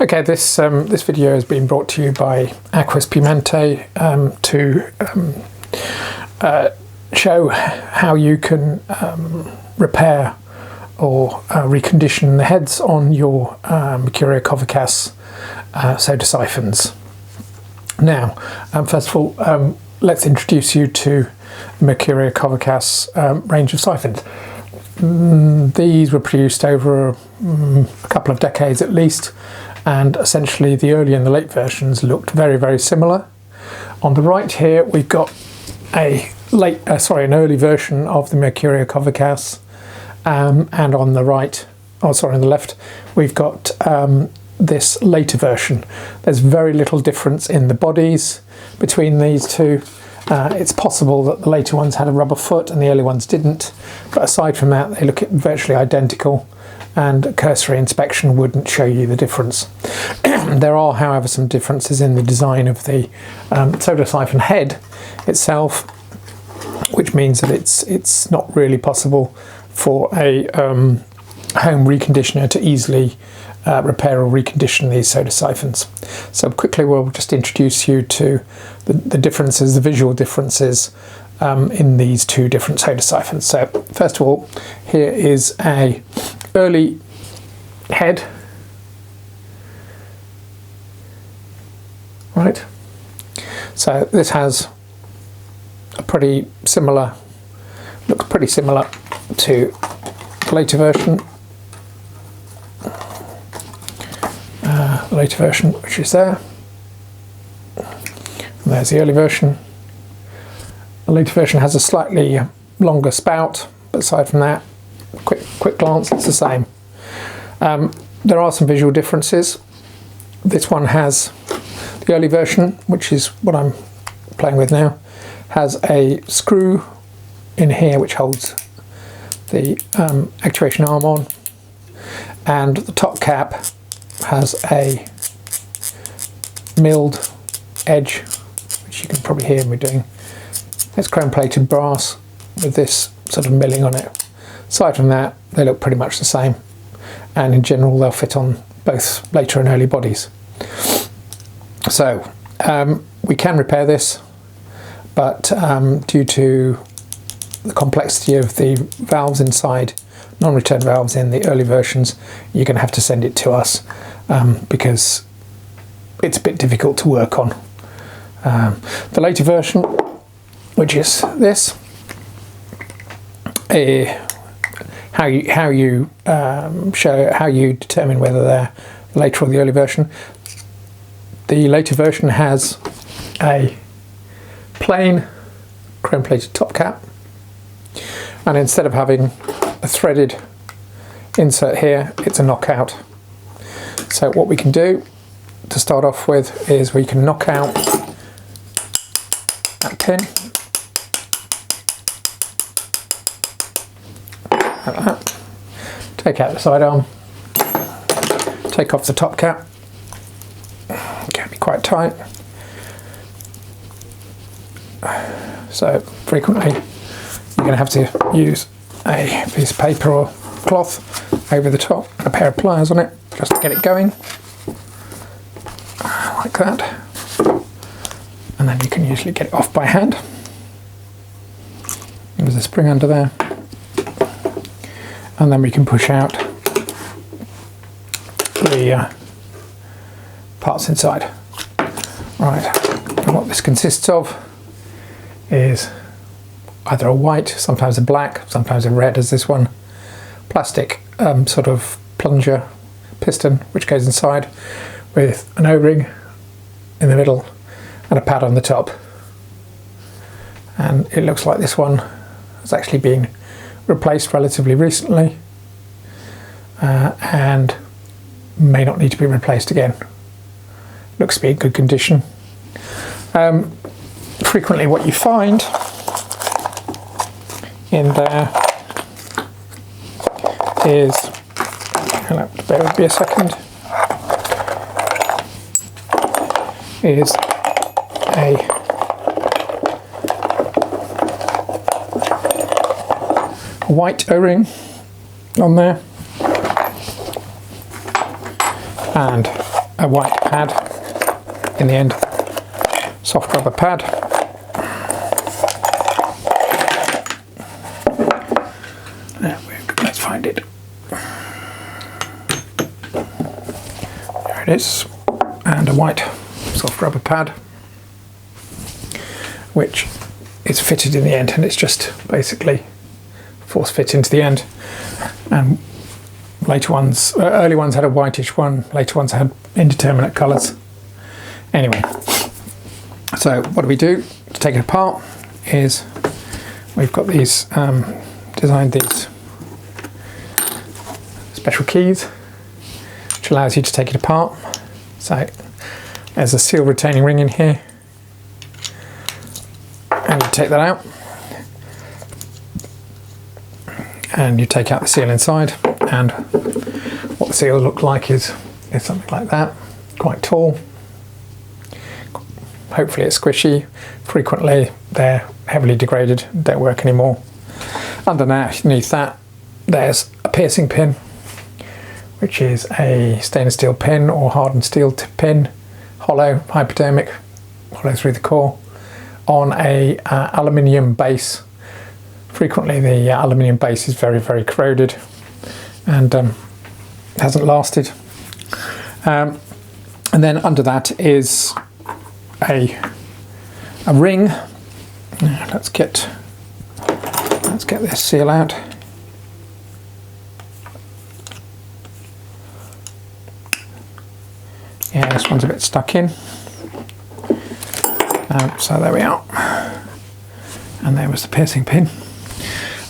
Okay, this video has been brought to you by Aquas Pimente to show how you can repair or recondition the heads on your Merkuria Kovocas soda siphons. Now, first of all, let's introduce you to the Merkuria Kovocas range of siphons. These were produced over a couple of decades at least, and essentially the early and the late versions looked very, very similar. On the right here we've got an early version of the Merkuria Kovocas, and on the right, on the left, we've got this later version. There's very little difference in the bodies between these two. It's possible that the later ones had a rubber foot and the early ones didn't, but aside from that they look virtually identical, and cursory inspection wouldn't show you the difference. There are, however, some differences in the design of the soda siphon head itself, which means that it's not really possible for a home reconditioner to easily repair or recondition these soda siphons. So quickly we'll just introduce you to the differences, the visual differences in these two different soda siphons. So first of all, here is a early head, right? So this has a pretty similar, looks pretty similar to the later version. The later version, which is there. And there's the early version. The later version has a slightly longer spout, but aside from that, quick glance, it's the same. There are some visual differences. This one has, the early version, which is what I'm playing with now, has a screw in here which holds the actuation arm on, and the top cap has a milled edge, which you can probably hear me doing. It's chrome plated brass with this sort of milling on it. Aside from that, they look pretty much the same, and in general they'll fit on both later and early bodies. So we can repair this, but due to the complexity of the valves inside, non-return valves in the early versions, you're going to have to send it to us because it's a bit difficult to work on. The later version, which is this, how you determine whether they're the later or the early version. The later version has a plain chrome-plated top cap, and instead of having a threaded insert here, it's a knockout. So what we can do to start off with is we can knock out that pin like that, take out the sidearm, take off the top cap. It can be quite tight, so frequently you're going to have to use a piece of paper or cloth over the top and a pair of pliers on it just to get it going, like that, and then you can usually get it off by hand. There's a spring under there, and then we can push out the parts inside. Right, and what this consists of is either a white, sometimes a black, sometimes a red, as this one, plastic sort of plunger piston which goes inside with an O-ring in the middle and a pad on the top. And it looks like this one has actually been replaced relatively recently and may not need to be replaced again. Looks to be in good condition. Frequently what you find in there is, bear with me a second, is a white O-ring on there and a white pad in the end, soft rubber pad. Let's find it. There it is, and a white soft rubber pad, which is fitted in the end, and it's just basically force fit into the end. And later ones, early ones had a whitish one, later ones had indeterminate colours. Anyway, so what do? To take it apart is we've got these, designed these special keys, which allows you to take it apart. So there's a seal retaining ring in here, and you take that out, and you take out the seal inside, and what the seal will look like is something like that, quite tall. Hopefully it's squishy. Frequently they're heavily degraded, don't work anymore. Underneath that there's a piercing pin, which is a stainless steel pin or hardened steel pin, hollow, hypodermic, hollow through the core, on a aluminium base. Frequently the aluminium base is very, very corroded and hasn't lasted. And then under that is a ring. Let's get this seal out. Yeah, this one's a bit stuck in. So there we are. And there was the piercing pin.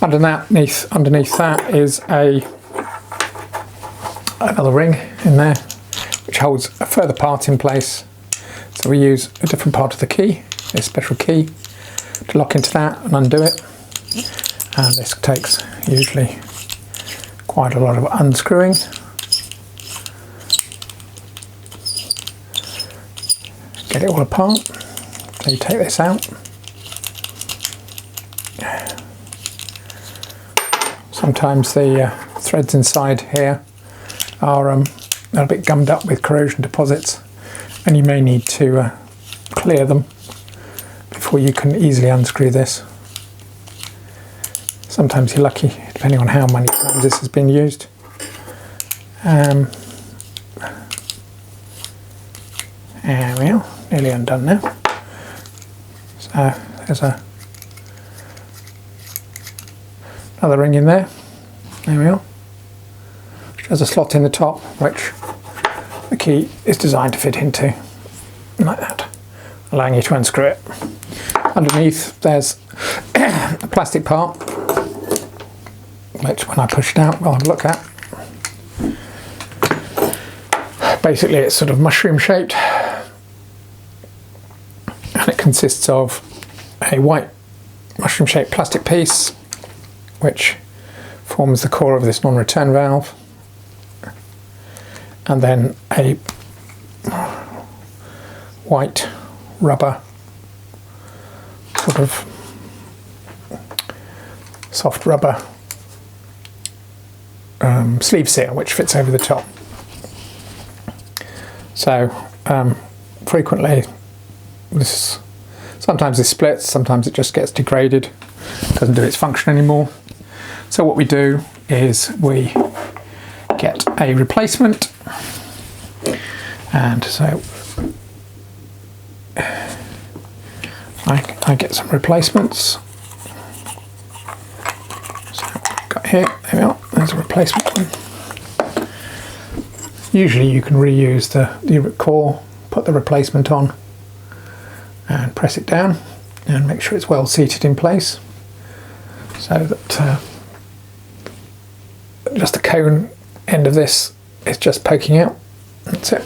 Underneath that is another ring in there, which holds a further part in place. So we use a different part of the key, a special key, to lock into that and undo it. And this takes usually quite a lot of unscrewing. Get it all apart. So you take this out. Sometimes the threads inside here are a bit gummed up with corrosion deposits, and you may need to clear them before you can easily unscrew this. Sometimes you're lucky, depending on how many times this has been used. There we are, nearly undone now. So there's another ring in there. There we are. Which has a slot in the top, which the key is designed to fit into, like that, allowing you to unscrew it. Underneath there's a plastic part, which when I push it out we'll have a look at. Basically it's sort of mushroom shaped, and it consists of a white mushroom shaped plastic piece which forms the core of this non-return valve, and then a white rubber sort of soft rubber sleeve seal which fits over the top. So frequently sometimes this splits, sometimes it just gets degraded, doesn't do its function anymore. So what we do is we get a replacement, and so I get some replacements. So got here, there we are, there's a replacement one. Usually you can reuse the core, put the replacement on and press it down and make sure it's well seated in place, so that just the cone end of this is just poking out. That's it.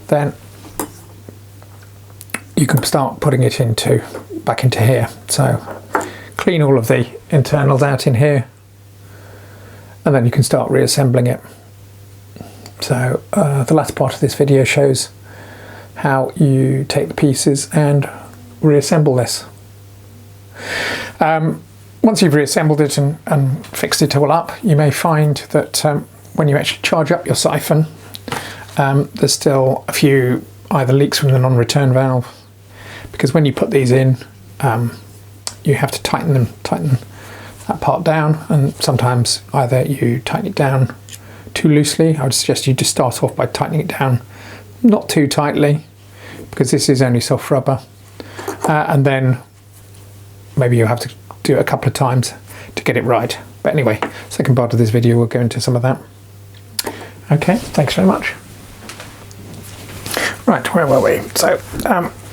Then you can start putting it back into here. So clean all of the internals out in here, and then you can start reassembling it. So the last part of this video shows how you take the pieces and reassemble this. Once you've reassembled it and fixed it all up, you may find that when you actually charge up your syphon, there's still a few either leaks from the non-return valve, because when you put these in, you have to tighten that part down, and sometimes either you tighten it down too loosely. I would suggest you just start off by tightening it down not too tightly, because this is only soft rubber, and then maybe you'll have to do it a couple of times to get it right. But anyway, second part of this video we'll go into some of that. Okay, thanks very much. Right, where were we? So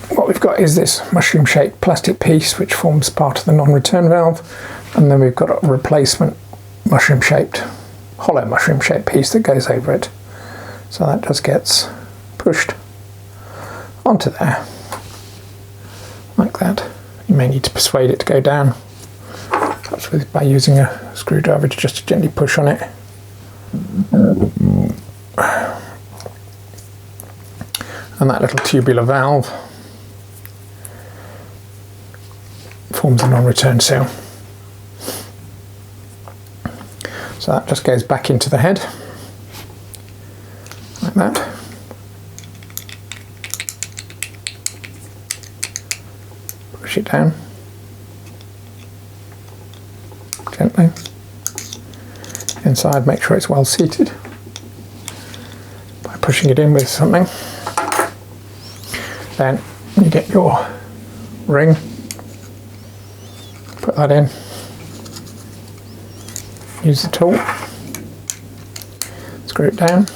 what we've got is this mushroom shaped plastic piece which forms part of the non-return valve, and then we've got a replacement mushroom shaped, hollow mushroom shaped piece that goes over it. So that just gets pushed onto there like that. You may need to persuade it to go down, perhaps by using a screwdriver to just gently push on it. And that little tubular valve forms a non-return seal. So that just goes back into the head, like that. Push it down gently. Inside, make sure it's well seated by pushing it in with something. Then you get your ring, put that in, use the tool, screw it down,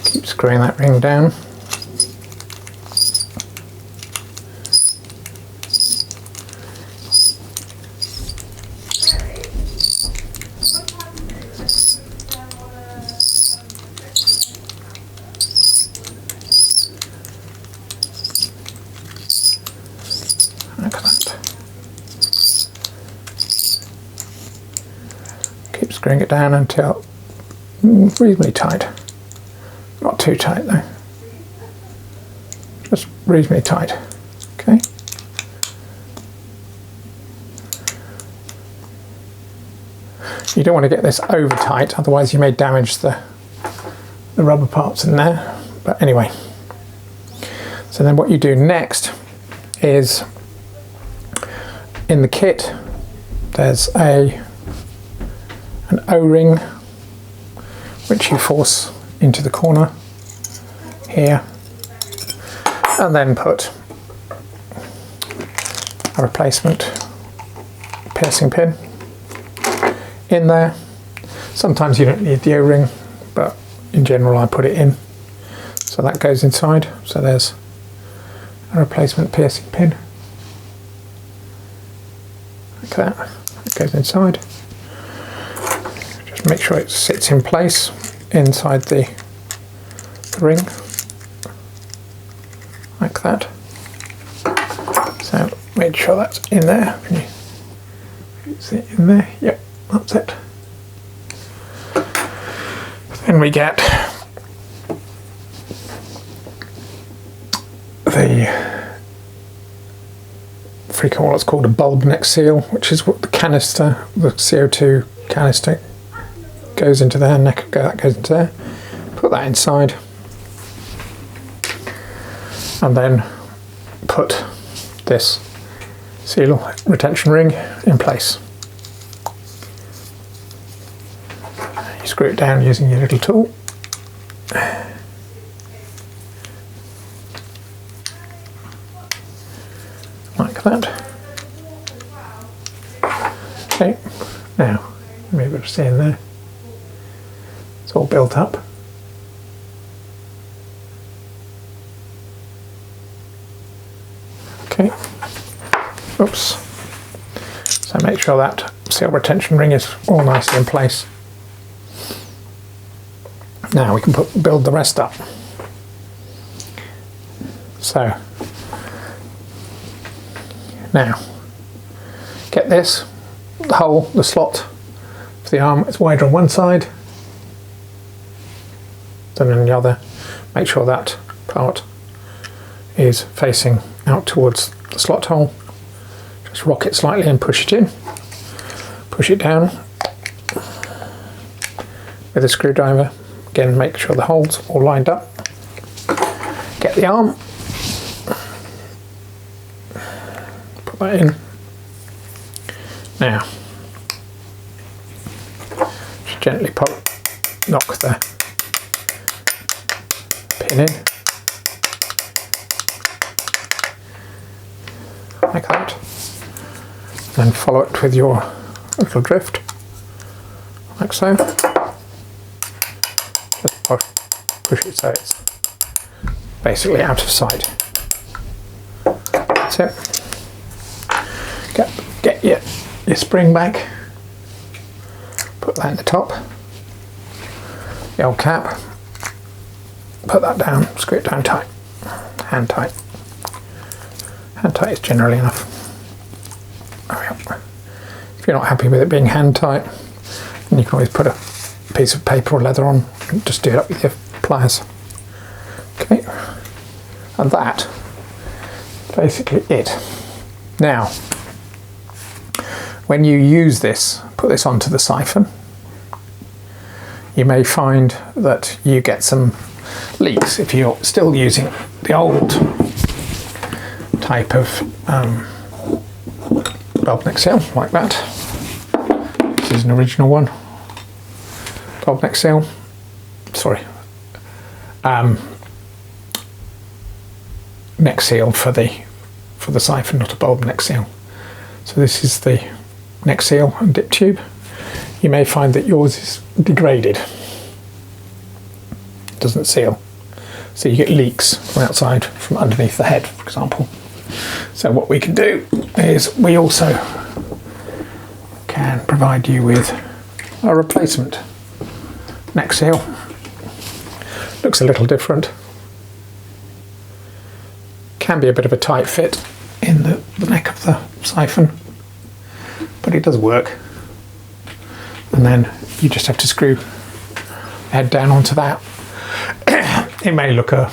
keep screwing that ring down. Like that. Keep screwing it down until reasonably tight. Not too tight though, just reasonably tight. Okay. You don't want to get this over tight, otherwise you may damage the rubber parts in there. But anyway, so then what you do next is, in the kit there's an O-ring which you force into the corner here, and then put a replacement piercing pin in there. Sometimes you don't need the O-ring, but in general I put it in. So that goes inside. So there's a replacement piercing pin like that. It goes inside. Just make sure it sits in place inside the ring like that. So make sure that's in there. Can you see it in there? Yep, that's it. Then we get the frequent what's called a bulb neck seal, which is what the canister, the CO2 canister goes into there, neck that goes into there. Put that inside, and then put this seal retention ring in place. You screw it down using your little tool. Like that. Okay, now you may be able to see in there. It's all built up. Okay. Oops. So make sure that seal retention ring is all nicely in place. Now we can build the rest up. So now get this, the hole, the slot for the arm is wider on one side than in the other. Make sure that part is facing out towards the slot hole. Just rock it slightly and push it in. Push it down with a screwdriver. Again, make sure the holes all lined up. Get the arm. Put that in. Now, just gently knock the pin in, like that. Then follow it with your little drift, like so. Just push it so it's basically out of sight. That's it. Get your spring back, put that in the top, the old cap, put that down, screw it down tight, hand tight. Hand tight is generally enough. If you're not happy with it being hand tight, then you can always put a piece of paper or leather on and just do it up with your pliers. Okay, and that is basically it. Now, when you use this, put this onto the syphon, you may find that you get some leaks if you're still using the old type of bulb neck seal, like that. This is an original one. Bulb neck seal. Sorry. Neck seal for the syphon, not a bulb neck seal. So this is the neck seal and dip tube. You may find that yours is degraded. It doesn't seal. So you get leaks from outside, from underneath the head, for example. So what we can do is we also can provide you with a replacement neck seal. Looks a little different. Can be a bit of a tight fit in the neck of the syphon, but it does work. And then you just have to screw the head down onto that. It may look well,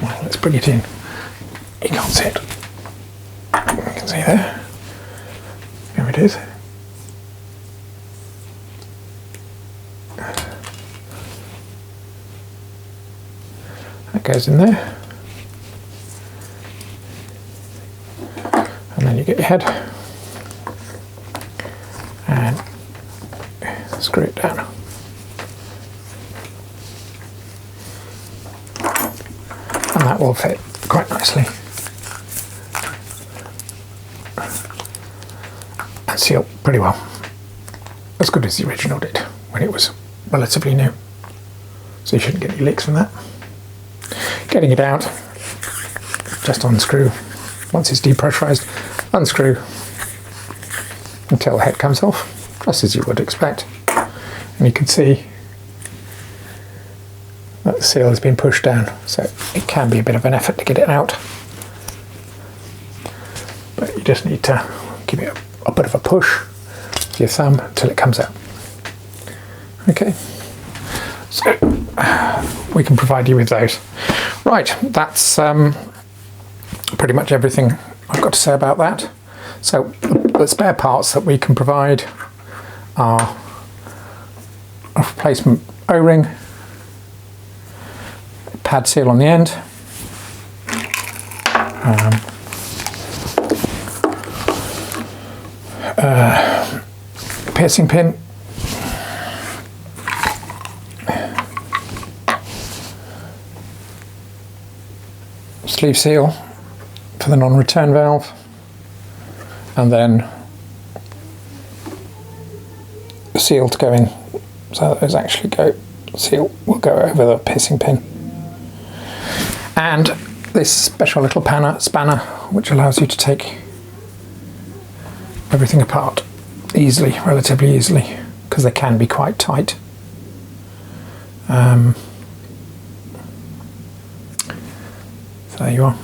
let's bring it in. You can't see it. You can see there. There it is. That goes in there. And then you get your head and screw it down. And that will fit quite nicely and seal pretty well, as good as the original did when it was relatively new. So you shouldn't get any leaks from that. Getting it out, just unscrew. Once it's depressurized, unscrew until the head comes off, just as you would expect. And you can see that the seal has been pushed down, so it can be a bit of an effort to get it out. But you just need to give it a bit of a push with your thumb until it comes out. Okay, so we can provide you with those. Right, that's pretty much everything I've got to say about that. So the spare parts that we can provide are a replacement O-ring, pad seal on the end, piercing pin, sleeve seal for the non-return valve, and then a seal to go in, so that there's actually seal will go over the piercing pin, and this special little spanner which allows you to take everything apart easily, relatively easily, because they can be quite tight. So there you are.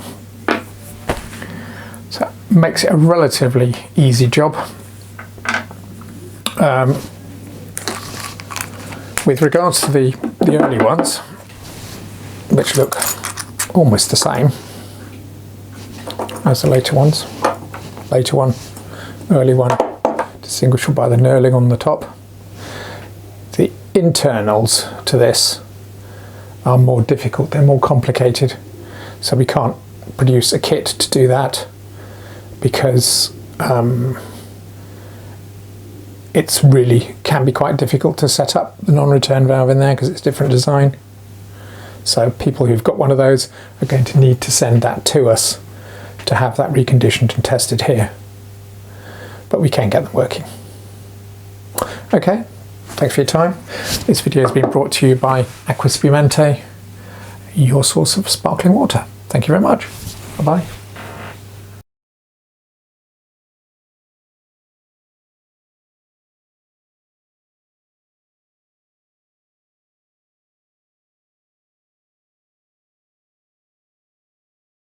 So it makes it a relatively easy job. With regards to the early ones, which look almost the same as the later ones, later one, early one, distinguishable by the knurling on the top, the internals to this are more difficult, they're more complicated, so we can't produce a kit to do that because it's really can be quite difficult to set up the non-return valve in there because it's different design. So people who've got one of those are going to need to send that to us to have that reconditioned and tested here. But we can get them working. Okay, thanks for your time. This video has been brought to you by Aqua Spumante, your source of sparkling water. Thank you very much. Bye-bye.